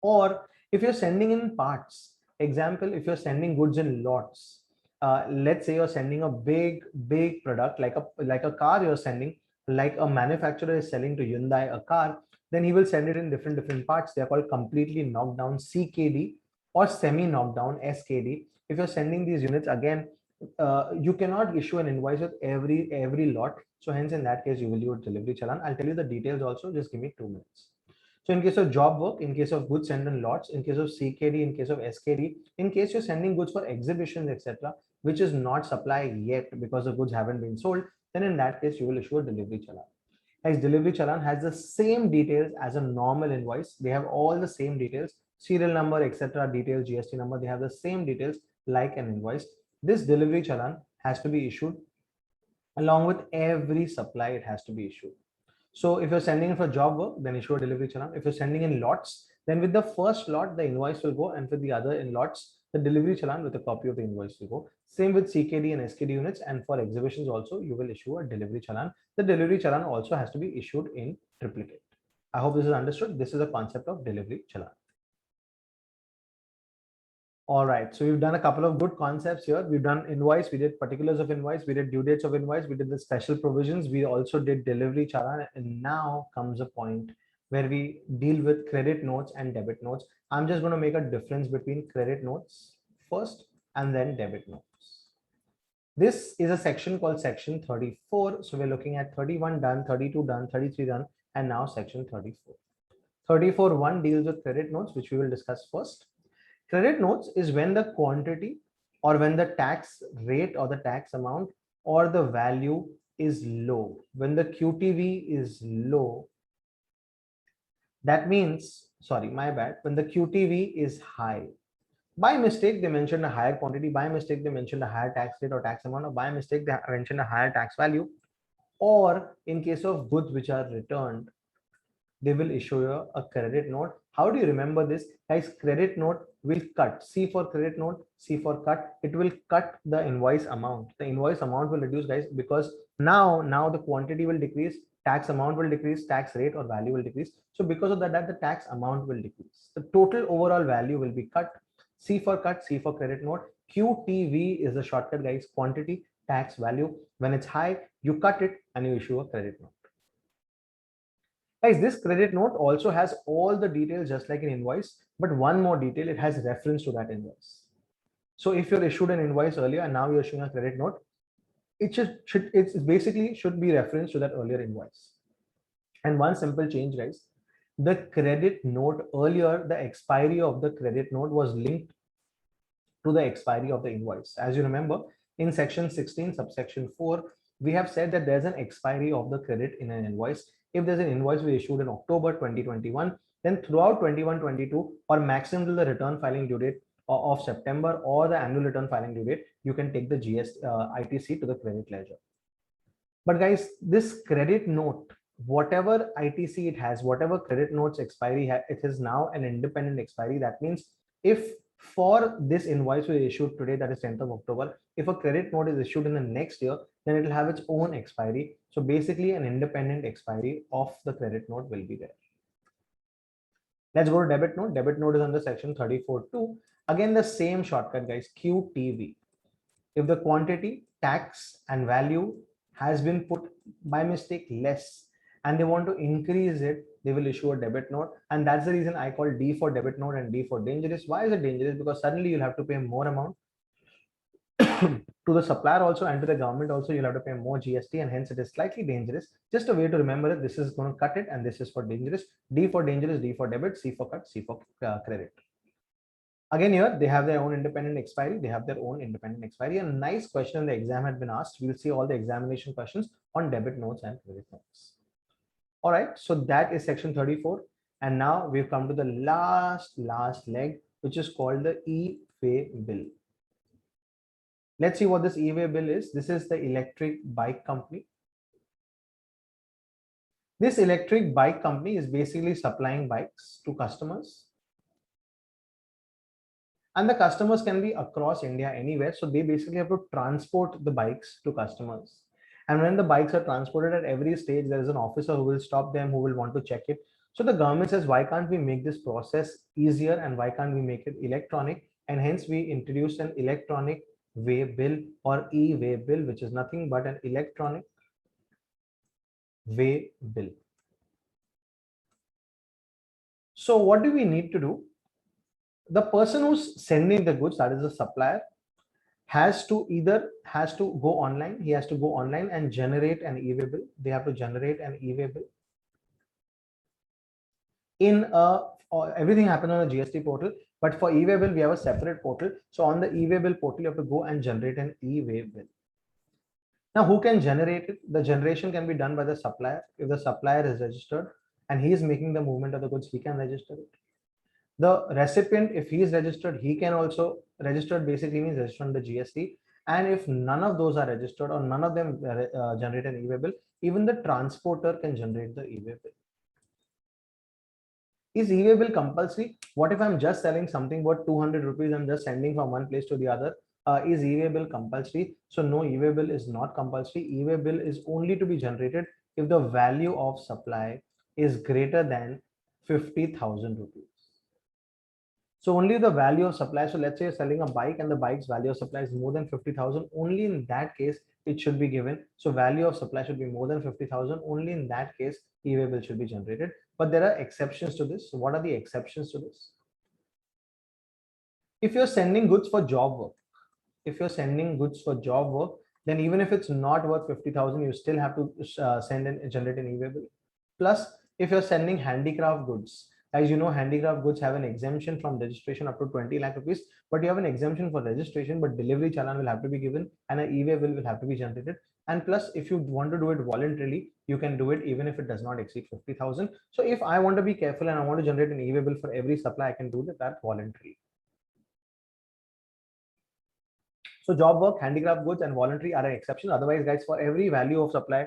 or if you're sending in parts. Example, if you're sending goods in lots, let's say you're sending a big product like a car you're sending, like a manufacturer is selling to Hyundai a car, then he will send it in different parts. They're called completely knocked down CKD or semi knocked down SKD. If you're sending these units, again, you cannot issue an invoice with every lot. So hence in that case you will use delivery challan. I'll tell you the details also. Just give me 2 minutes. So in case of job work, in case of goods sent in lots, in case of CKD, in case of SKD, in case you're sending goods for exhibitions, etc., which is not supply yet because the goods haven't been sold, then in that case you will issue a delivery challan. As delivery challan has the same details as a normal invoice. They have all the same details, serial number, etc., details, GST number. They have the same details like an invoice. This delivery challan has to be issued along with every supply. It has to be issued. So if you're sending it for job work, then issue a delivery challan. If you're sending in lots, then with the first lot, the invoice will go, and with the other in lots, the delivery challan with a copy of the invoice will go. Same with CKD and SKD units, and for exhibitions also, you will issue a delivery challan. The delivery challan also has to be issued in triplicate. I hope this is understood. This is a concept of delivery challan. All right, so we've done a couple of good concepts here. We've done invoice, we did particulars of invoice, we did due dates of invoice, we did the special provisions, we also did delivery challan, and now comes a point where we deal with credit notes and debit notes. I'm just going to make a difference between credit notes first and then debit notes. This is a section called section 34. So we're looking at 31 done, 32 done, 33 done, and now section 34. 34.1 deals with credit notes, which we will discuss first. Credit notes is when the quantity or when the tax rate or the tax amount or the value is low. When the QTV is low, that means, sorry, my bad, when the QTV is high. By mistake, they mentioned a higher quantity. By mistake, they mentioned a higher tax rate or tax amount. Or by mistake, they mentioned a higher tax value. Or in case of goods which are returned, they will issue you a credit note. How do you remember this? Guys, credit note will cut. C for credit note, C for cut. It will cut the invoice amount. The invoice amount will reduce, guys, because now the quantity will decrease, tax amount will decrease, tax rate or value will decrease. So because of that, the tax amount will decrease. The total overall value will be cut. C for cut, C for credit note. QTV is the shortcut, guys. Quantity, tax, value. When it's high, you cut it and you issue a credit note. Guys, this credit note also has all the details just like an invoice, but one more detail, it has reference to that invoice. So if you're issued an invoice earlier and now you're issuing a credit note, it it's basically should be reference to that earlier invoice. And one simple change, guys, the credit note earlier, the expiry of the credit note was linked to the expiry of the invoice. As you remember, in section 16, subsection 4, we have said that there's an expiry of the credit in an invoice. If there's an invoice we issued in October 2021, then throughout 21-22 or maximum till the return filing due date of September or the annual return filing due date, you can take the ITC to the credit ledger. But guys, this credit note, whatever ITC it has, whatever credit notes expiry, it is now an independent expiry. That means if for this invoice we issued today, that is 10th of October, if a credit note is issued in the next year, then it will have its own expiry. So basically an independent expiry of the credit note will be there. Let's go to debit note. Debit note is under section 34.2. Again, the same shortcut, guys, QTV. If the quantity, tax and value has been put by mistake less and they want to increase it, they will issue a debit note. And that's the reason I call D for debit note and D for dangerous. Why is it dangerous? Because suddenly you'll have to pay more amount to the supplier also and to the government also. You'll have to pay more GST and hence it is slightly dangerous. Just a way to remember that this is going to cut it and this is for dangerous. D for dangerous, D for debit, C for cut, C for credit. Again, here they have their own independent expiry. They have their own independent expiry. A nice question in the exam had been asked. We'll see all the examination questions on debit notes and credit notes. All right, so that is section 34. And now we've come to the last leg, which is called the e-way bill. Let's see what this e-way bill is. This is the electric bike company. This electric bike company is basically supplying bikes to customers. And the customers can be across India anywhere. So they basically have to transport the bikes to customers. And when the bikes are transported at every stage, there is an officer who will stop them, who will want to check it. So the government says, why can't we make this process easier and why can't we make it electronic? And hence we introduced an electronic way bill or e-way bill, which is nothing but an electronic way bill. So what do we need to do? The person who's sending the goods, that is the supplier, has to go online. He has to go online and generate an e-way bill. They have to generate an e-way bill. Everything happens on the GST portal, but for e-way bill, we have a separate portal. So on the e-way bill portal, you have to go and generate an e-way bill. Now, who can generate it? The generation can be done by the supplier. If the supplier is registered and he is making the movement of the goods, he can register it. The recipient, if he is registered, he can also registered basically means registered on the GST. And if none of those are registered or none of them generate an e-way bill, even the transporter can generate the e-way bill. Is e-way bill compulsory? What if I'm just selling something worth 200 rupees? I'm just sending from one place to the other. Is e-way bill compulsory? So no, e-way bill is not compulsory. E-way bill is only to be generated if the value of supply is greater than 50,000 rupees. So only the value of supply. So let's say you're selling a bike and the bike's value of supply is more than 50,000. Only in that case, it should be given. So value of supply should be more than 50,000. Only in that case, e-way bill should be generated. But there are exceptions to this. So what are the exceptions to this? If you're sending goods for job work, then even if it's not worth 50,000, you still have to send and generate an e-way bill. Plus, if you're sending handicraft goods, as you know, handicraft goods have an exemption from registration up to 20 lakh rupees, but you have an exemption for registration, but delivery challan will have to be given and an e-way bill will have to be generated. And plus, if you want to do it voluntarily, you can do it even if it does not exceed 50,000. So if I want to be careful and I want to generate an e-way bill for every supply, I can do that voluntarily. So job work, handicraft goods and voluntary are an exception. Otherwise, guys, for every value of supply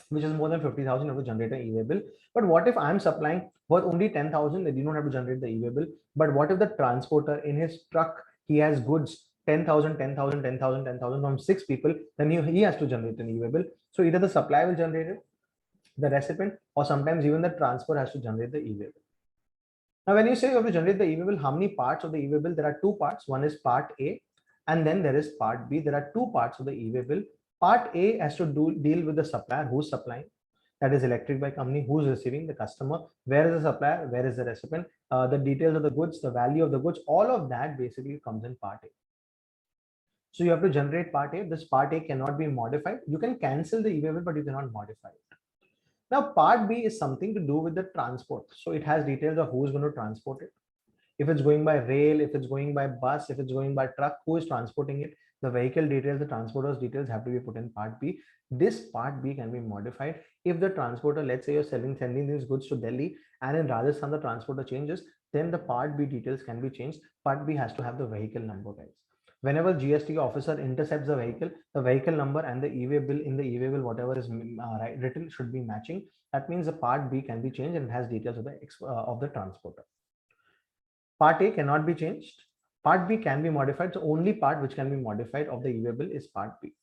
which is more than 50,000, you have to generate an e-way bill. But what if I'm supplying worth only 10,000? Then you don't have to generate the e-way bill. But what if the transporter in his truck, he has goods 10,000, 10,000, 10,000, 10,000 from 6 people, then he has to generate an e-way bill. So either the supplier will generate it, the recipient, or sometimes even the transport has to generate the e-way bill. Now, when you say you have to generate the e-way bill, how many parts of the e-way bill? There are two parts. One is part A, and then there is part B. There are two parts of the e-way bill. Part A has to deal with the supplier, who's supplying, that is Electric Bike Company, who's receiving, the customer, where is the supplier, where is the recipient, the details of the goods, the value of the goods, all of that basically comes in part A. So you have to generate part A. This part A cannot be modified. You can cancel the e-way bill, but you cannot modify it. Now, part B is something to do with the transport. So it has details of who's going to transport it. If it's going by rail, if it's going by bus, if it's going by truck, who is transporting it, the vehicle details, the transporter's details have to be put in part B. This part B can be modified if the transporter, let's say you're sending these goods to Delhi, and in Rajasthan the transporter changes, then the part B details can be changed. Part B has to have the vehicle number, guys. Whenever GST officer intercepts the vehicle number and the e-way bill, in the e-way bill whatever is written should be matching. That means the part B can be changed and it has details of the transporter. Part A cannot be changed. Part B can be modified. So only part which can be modified of the e-way bill is part B.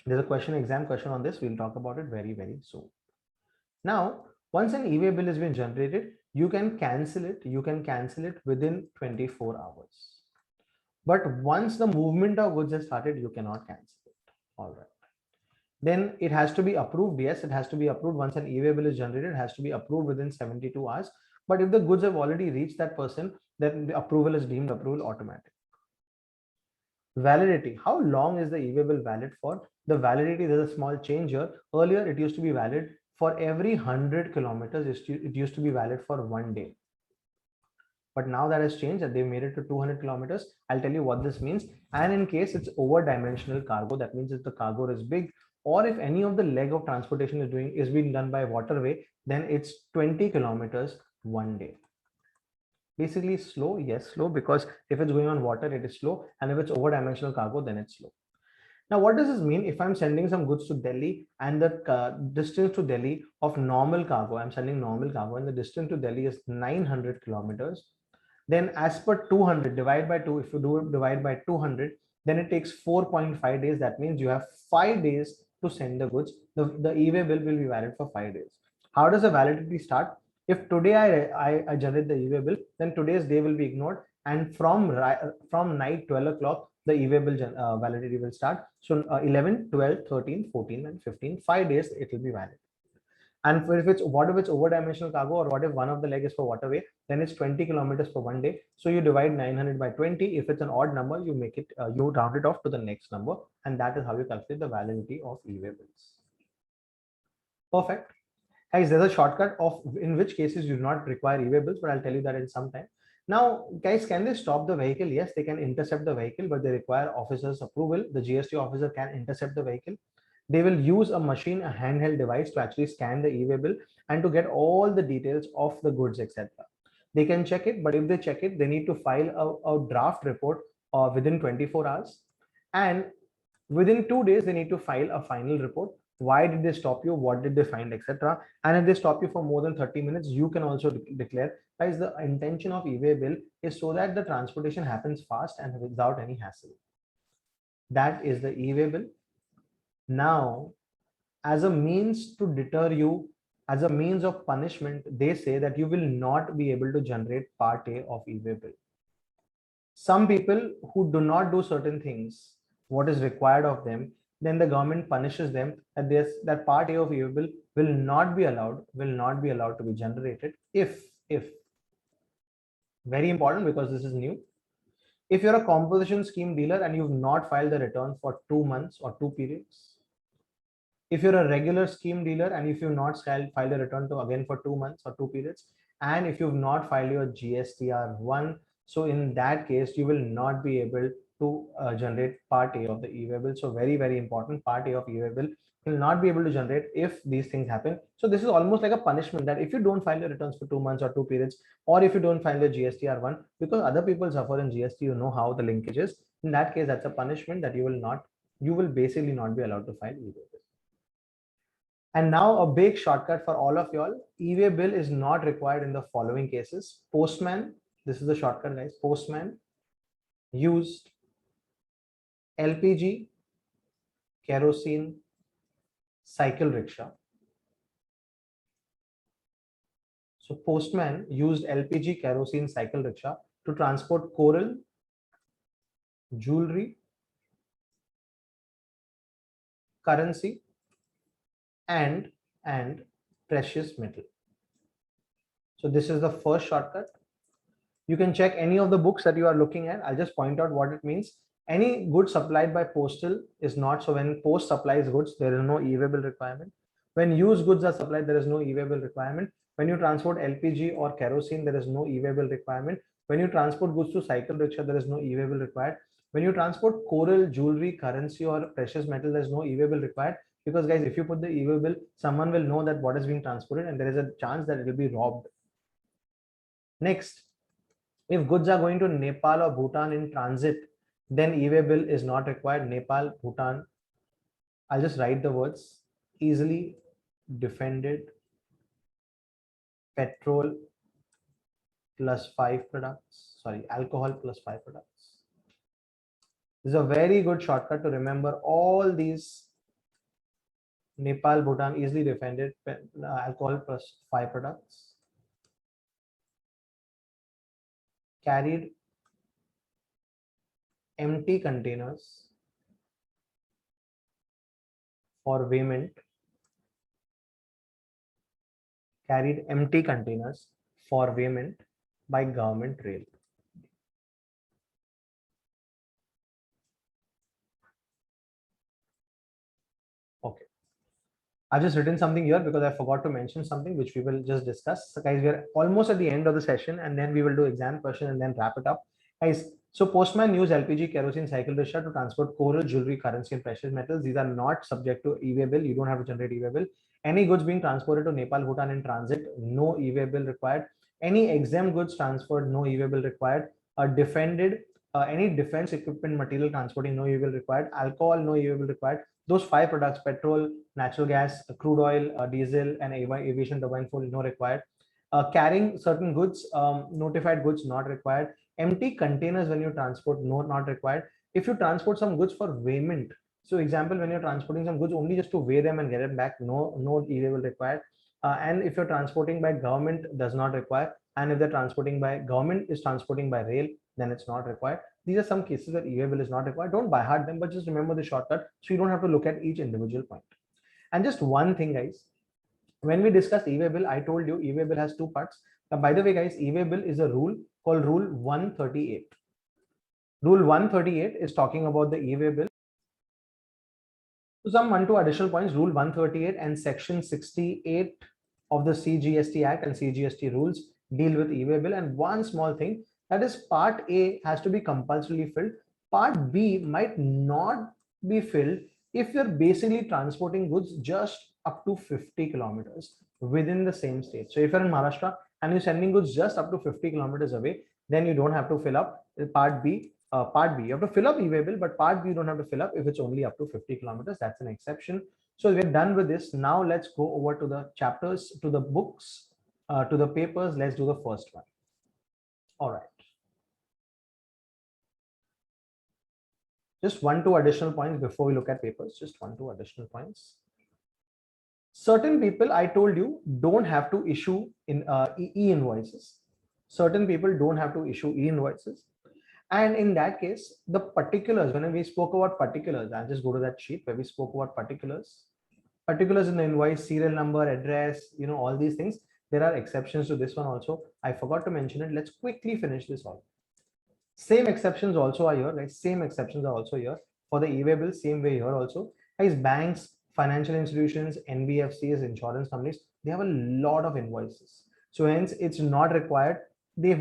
There's a exam question on this. We'll talk about it very, very soon. Now, once an e-way bill has been generated, you can cancel it. You can cancel it within 24 hours. But once the movement of goods has started, you cannot cancel it. All right. Then it has to be approved. Yes, it has to be approved. Once an e-way bill is generated, it has to be approved within 72 hours. But if the goods have already reached that person, then the approval is deemed approval automatic. Validity. How long is the e-way bill valid for? The validity, there's a small change here. Earlier, it used to be valid for every 100 kilometers. It used to be valid for 1 day. But now that has changed and they made it to 200 kilometers. I'll tell you what this means. And in case it's over dimensional cargo, that means if the cargo is big, or if any of the leg of transportation is being done by waterway, then it's 20 kilometers 1 day. Basically slow, yes, slow, because if it's going on water, it is slow, and if it's over dimensional cargo, then it's slow. Now, what does this mean? If I'm sending some goods to Delhi and the distance to Delhi of normal cargo, I'm sending normal cargo and the distance to Delhi is 900 kilometers, then as per 200 divide by 2, if you do divide by 200, then it takes 4.5 days. That means you have 5 days to send the goods. The e-way bill will be valid for 5 days. How does the validity start? If today I generate the e-way bill, then today's day will be ignored, and from night 12 o'clock the e-way bill validity will start. So 11, 12, 13, 14 and 15, 5 days it will be valid. And if it's over dimensional cargo, or what if one of the leg is for waterway, then it's 20 kilometers for 1 day. So you divide 900 by 20. If it's an odd number, you make it, you round it off to the next number. And that is how you calculate the validity of e-way bills. Perfect. Guys, there's a shortcut of in which cases you do not require e-way bills, but I'll tell you that in some time. Now, guys, can they stop the vehicle? Yes, they can intercept the vehicle, but they require officer's approval. The GST officer can intercept the vehicle. They will use a machine, a handheld device to actually scan the e-way bill and to get all the details of the goods, etc. They can check it, but if they check it, they need to file a draft report within 24 hours. And within 2 days, they need to file a final report. Why did they stop you? What did they find, etc. And if they stop you for more than 30 minutes, you can also declare, guys, the intention of e-way bill is so that the transportation happens fast and without any hassle. That is the e-way bill. Now, as a means to deter you, as a means of punishment, they say that you will not be able to generate part A of e-way bill. Some people who do not do certain things, what is required of them, then the government punishes them that that part A of e-way bill will not be allowed to be generated if very important, because this is new. If you're a composition scheme dealer and you've not filed the return for 2 months or 2 periods, if you're a regular scheme dealer and if you've not filed a return to again for 2 months or 2 periods, and if you've not filed your GSTR1, so in that case you will not be able to generate part A of the e-way bill. So very, very important, part A of e-way bill will not be able to generate if these things happen. So this is almost like a punishment, that if you don't file your returns for 2 months or 2 periods, or if you don't file your GSTR1, because other people suffer in GST, you know how the linkage is. In that case, that's a punishment that you will basically not be allowed to file e-way bill. And now a big shortcut for all of y'all. E-way bill is not required in the following cases. Postman, this is the shortcut, guys. Postman used LPG, kerosene, cycle rickshaw. So postman used LPG kerosene cycle rickshaw to transport coral, jewelry, currency, and precious metal. So this is the first shortcut. You can check any of the books that you are looking at. I'll just point out what it means. Any good supplied by postal is not. So when post supplies goods, there is no e-waybill requirement. When used goods are supplied, there is no e-waybill requirement. When you transport LPG or kerosene, there is no e-waybill requirement. When you transport goods to cycle rickshaw, there is no e-waybill required. When you transport coral, jewelry, currency, or precious metal, there is no e-waybill required. Because guys, if you put the e-waybill, someone will know that what is being transported, and there is a chance that it will be robbed. Next, if goods are going to Nepal or Bhutan in transit, then e-way bill is not required. Nepal, Bhutan, I'll just write the words: easily defended petrol plus 5 products, sorry, alcohol plus 5 products. This is a very good shortcut to remember all these. Nepal, Bhutan, easily defended alcohol plus 5 products. Carried empty containers for payment. Carried empty containers for payment by government rail. Okay. I've just written something here because I forgot to mention something which we will just discuss. So guys, we are almost at the end of the session, and then we will do exam question and then wrap it up. Guys, so postman use LPG, kerosene, cycle rickshaw to transport coral, jewelry, currency, and precious metals. These are not subject to e-way bill. You don't have to generate e-way bill. Any goods being transported to Nepal, Bhutan in transit, no e-way bill required. Any exempt goods transferred, no e-way bill required. Defended, any defense equipment material transporting, no e-way bill required. Alcohol, no e-way bill required. Those 5 products: petrol, natural gas, crude oil, diesel, and aviation turbine fuel, no required. Carrying certain goods, notified goods, not required. Empty containers when you transport, no, not required. If you transport some goods for weighment, so example, when you're transporting some goods only just to weigh them and get it back, no e-label required. And if you're transporting by government, does not require. And if they're transporting by government is transporting by rail, then it's not required. These are some cases where e-way bill is not required. Don't by heart them, but just remember the shortcut so you don't have to look at each individual point. And just one thing, guys, when we discussed e-way bill, I told you e-way bill has 2 parts. Now, by the way, guys, e-way bill is a rule called Rule 138. Rule 138 is talking about the e-way bill. So some 1-2 additional points. Rule 138 and Section 68 of the CGST Act and CGST rules deal with e-way bill. And one small thing, that is Part A has to be compulsorily filled. Part B might not be filled if you're basically transporting goods just up to 50 kilometers within the same state. So if you're in Maharashtra and you're sending goods just up to 50 kilometers away, then you don't have to fill up Part B. Part B, you have to fill up e-way bill, but Part B you don't have to fill up if it's only up to 50 kilometers. That's an exception. So we're done with this. Now let's go over to the chapters, to the books, to the papers. Let's do the first one. All right. Just 1-2 additional points before we look at papers. Just 1-2 additional points. Certain people, I told you, don't have to issue in e-invoices. Certain people don't have to issue e-invoices. And in that case, the particulars, when we spoke about particulars, I'll just go to that sheet where we spoke about particulars. Particulars in the invoice, serial number, address, all these things. There are exceptions to this one also. I forgot to mention it. Let's quickly finish this all. Same exceptions also are here, right? Same exceptions are also here for the e-way bill. Same way here also. Guys, banks, financial institutions, NBFCs, insurance companies, they have a lot of invoices. So hence it's not required. They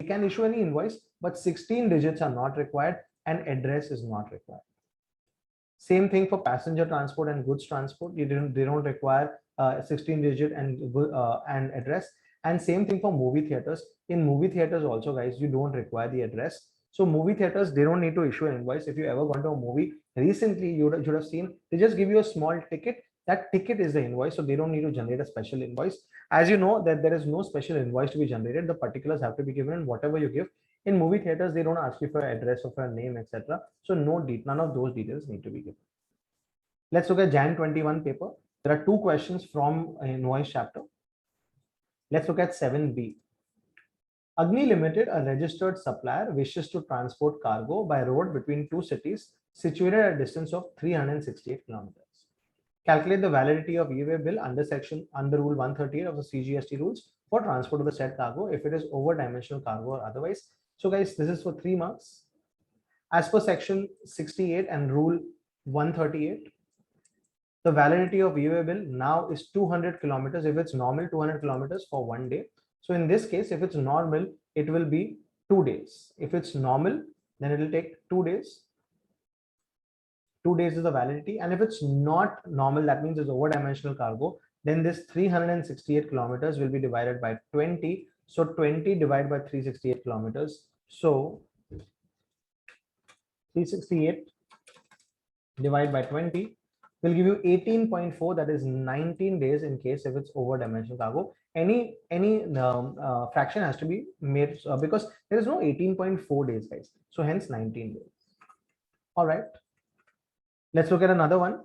can issue any invoice, but 16 digits are not required and address is not required. Same thing for passenger transport and goods transport. They don't require 16 digit and address. And same thing for movie theaters. In movie theaters also, guys, you don't require the address. So movie theaters, they don't need to issue an invoice. If you ever gone to a movie recently, you should have seen they just give you a small ticket. That ticket is the invoice, so they don't need to generate a special invoice. As you know that there is no special invoice to be generated. The particulars have to be given, and whatever you give. In movie theaters, they don't ask you for address or for a name, etc. So none of those details need to be given. Let's look at Jan 21 paper. There are 2 questions from invoice chapter. Let's look at 7B. Agni Limited, a registered supplier, wishes to transport cargo by road between two cities situated at a distance of 368 kilometers. Calculate the validity of e-way bill under Rule 138 of the CGST rules for transport of the said cargo if it is over-dimensional cargo or otherwise. So guys, this is for 3 marks. As per section 68 and Rule 138, the validity of e-way bill now is 200 kilometers if it's normal, 200 kilometers for 1 day. So in this case, if it's normal, it will be 2 days. If it's normal, then it will take 2 days. 2 days is the validity. And if it's not normal, that means it's over dimensional cargo, then this 368 kilometers will be divided by 20. So 20 divided by 368 kilometers. So 368 divided by 20 will give you 18.4, that is 19 days in case if it's over dimensional cargo. Any fraction has to be made because there is no 18.4 days, guys. So hence 19 days. All right. Let's look at another one.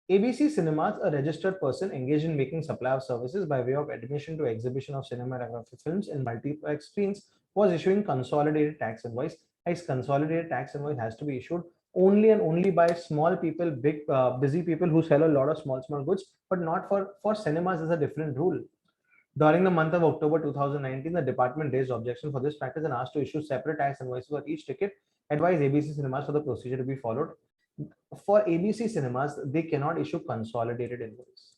ABC Cinemas, a registered person engaged in making supply of services by way of admission to exhibition of cinematographic films in multiplex screens, was issuing consolidated tax invoice. Guys, consolidated tax invoice has to be issued only and only by small people, big busy people who sell a lot of small goods, but not for cinemas. Is a different rule. During the month of October 2019, the department raised objection for this practice and asked to issue separate tax invoices for each ticket. Advised ABC Cinemas for the procedure to be followed. For ABC Cinemas, they cannot issue consolidated invoice.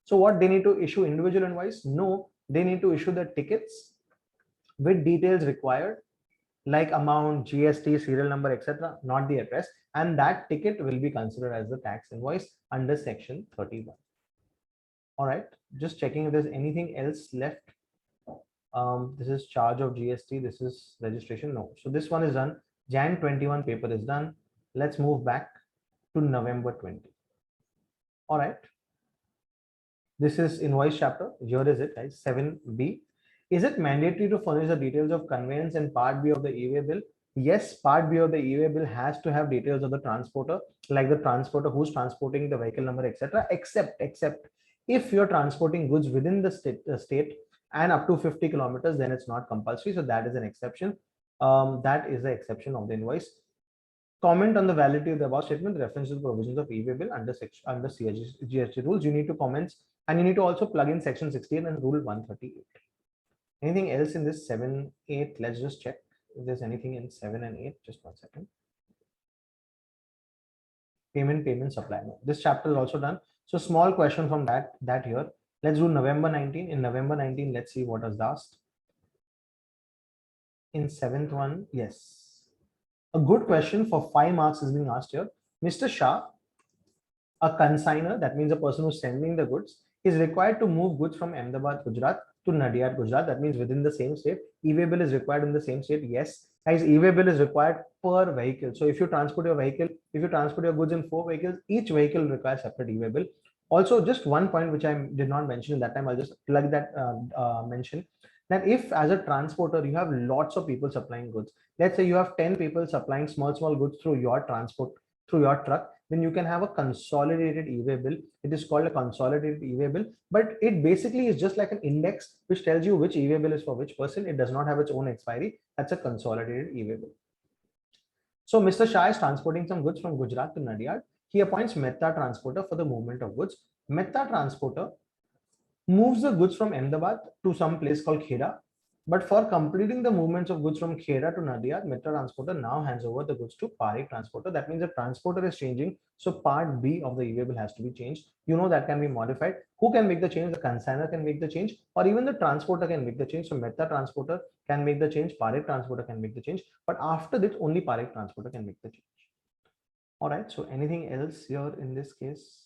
So what they need to issue individual invoice? No, they need to issue the tickets with details required like amount, GST, serial number, etc., not the address, and that ticket will be considered as the tax invoice under section 31. All right, just checking if there's anything else left. This is charge of GST, this is registration. No, so this one is done. Jan 21 paper is done. Let's move back to November 20. All right, this is invoice chapter. Here is it, guys. 7B. Is it mandatory to furnish the details of conveyance in part B of the e-way bill? Yes, part B of the e-way bill has to have details of the transporter, like the transporter, who's transporting, the vehicle number, etc. Except if you're transporting goods within the state and up to 50 kilometers, then it's not compulsory. So that is an exception. That is the exception of the invoice. Comment on the validity of the above statement, reference to the provisions of e-way bill under GST rules. You need to comment, and you need to also plug in section 16 and rule 138. Anything else in this 7, 8? Let's just check if there's anything in 7 and 8. Just 1 second. Payment, supply. No. This chapter is also done. So small question from that here. Let's do November 19. In November 19, let's see what was asked. In 7th one, yes. A good question for 5 marks is being asked here. Mr. Shah, a consigner, that means a person who's sending the goods, is required to move goods from Ahmedabad, Gujarat to Nadiad, Gujarat. That means within the same state. E-way bill is required in the same state. Yes, guys, e-way bill is required per vehicle. So if you transport your vehicle, if you transport your goods in 4 vehicles, each vehicle requires separate e-way bill. Also, just one point which I did not mention that time, I'll just plug that mention. That if as a transporter you have lots of people supplying goods, let's say you have 10 people supplying small goods through your transport, through your truck, then you can have a consolidated e-way bill. It is called a consolidated e-way bill, but it basically is just like an index which tells you which e-way bill is for which person. It does not have its own expiry. That's a consolidated e-way bill. So Mr. Shah is transporting some goods from Gujarat to Nadiad. He appoints Mehta transporter for the movement of goods. Mehta transporter moves the goods from Ahmedabad to some place called Khera. But for completing the movements of goods from Khera to Nadiad, Mehta transporter now hands over the goods to Parekh transporter. That means the transporter is changing. So part B of the e-way bill has to be changed. You know that can be modified. Who can make the change? The consigner can make the change, or even the transporter can make the change. So Mehta transporter can make the change. Parekh transporter can make the change. But after this, only Parekh transporter can make the change. All right. So anything else here in this case?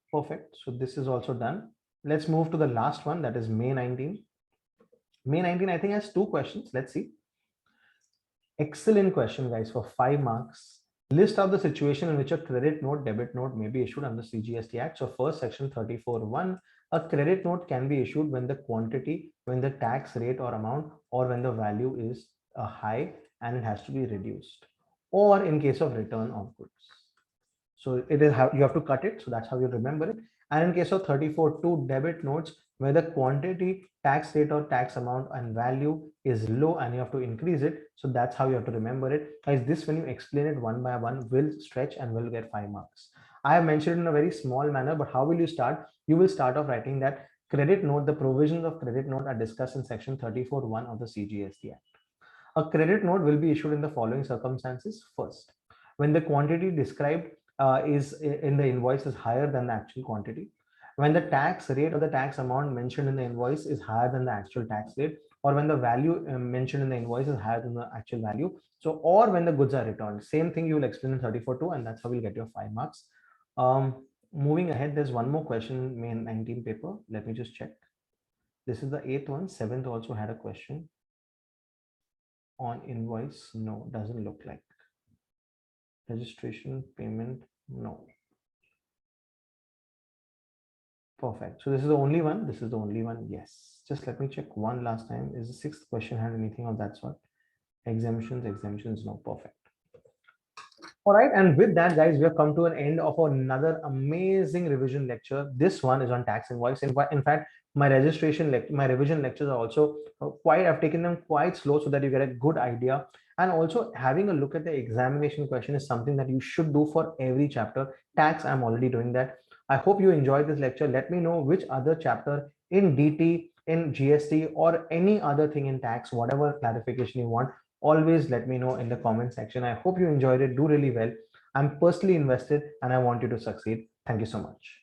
Perfect. So this is also done. Let's move to the last one, that is May 19. May 19, I think, has 2 questions. Let's see. Excellent question, guys, for 5 marks. List out the situation in which a credit note, debit note may be issued under CGST Act. So first, section 34(1), a credit note can be issued when the quantity, when the tax rate or amount, or when the value is high and it has to be reduced, or in case of return of goods. So it is how you have to cut it. So that's how you remember it. And in case of 34.2 debit notes, where the quantity, tax rate or tax amount and value is low and you have to increase it. So that's how you have to remember it. Guys, this when you explain it one by one will stretch and will get 5 marks. I have mentioned in a very small manner, but how will you start? You will start off writing that credit note, the provisions of credit note are discussed in section 34(1) of the CGST Act. A credit note will be issued in the following circumstances. First, when the quantity described is in the invoice is higher than the actual quantity, when the tax rate or the tax amount mentioned in the invoice is higher than the actual tax rate, or when the value mentioned in the invoice is higher than the actual value. So, or when the goods are returned. Same thing you will explain in 34.2, and that's how we'll get your 5 marks. Moving ahead, there's one more question, main 19 paper. Let me just check. This is the 8th one. 7th also had a question on invoice. No, doesn't look like. Registration, payment, no. Perfect. So this is the only one. This is the only one. Yes. Just let me check one last time. Is the 6th question had anything of that sort? Exemptions, no. Perfect. All right, and with that, guys, we have come to an end of another amazing revision lecture. This one is on tax invoice. In fact, my my revision lectures are also quite, I've taken them quite slow so that you get a good idea. And also having a look at the examination question is something that you should do for every chapter. Tax, I'm already doing that. I hope you enjoyed this lecture. Let me know which other chapter in DT, in GST, or any other thing in tax, whatever clarification you want, always let me know in the comment section. I hope you enjoyed it. Do really well. I'm personally invested and I want you to succeed. Thank you so much.